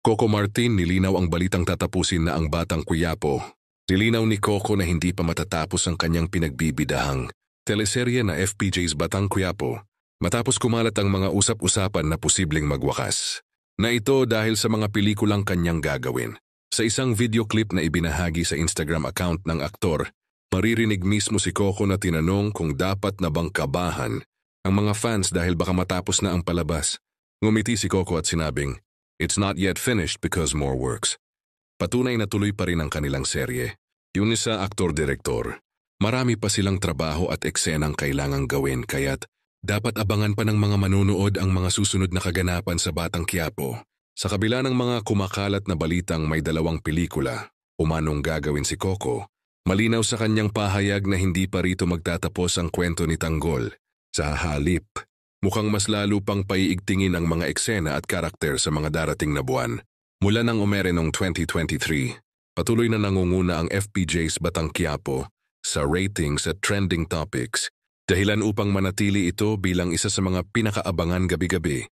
Coco Martin nilinaw ang balitang tatapusin na ang Batang Quiapo. Nilinaw ni Coco na hindi pa matatapos ang kanyang pinagbibidahang teleserye na FPJ's Batang Quiapo matapos kumalat ang mga usap-usapan na posibleng magwakas. Na ito dahil sa mga pelikulang kanyang gagawin. Sa isang video clip na ibinahagi sa Instagram account ng aktor, maririnig mismo si Coco na tinanong kung dapat na bang kabahan ang mga fans dahil baka matapos na ang palabas. Ngumiti si Coco at sinabing, "It's not yet finished because more works." Patunay na tuloy pa rin ang kanilang serye. Yun sa aktor-direktor. Marami pa silang trabaho at eksenang kailangang gawin kaya't dapat abangan pa ng mga manunood ang mga susunod na kaganapan sa Batang Quiapo. Sa kabila ng mga kumakalat na balitang may 2 pelikula, umanong gagawin si Coco, malinaw sa kanyang pahayag na hindi pa rito magtatapos ang kwento ni Tanggol. Sa halip, mukhang mas lalo pang paiigtingin ang mga eksena at karakter sa mga darating na buwan. Mula nang umere noong 2023, patuloy na nangunguna ang FPJ's Batang Quiapo sa ratings at trending topics, dahilan upang manatili ito bilang isa sa mga pinakaabangan gabi-gabi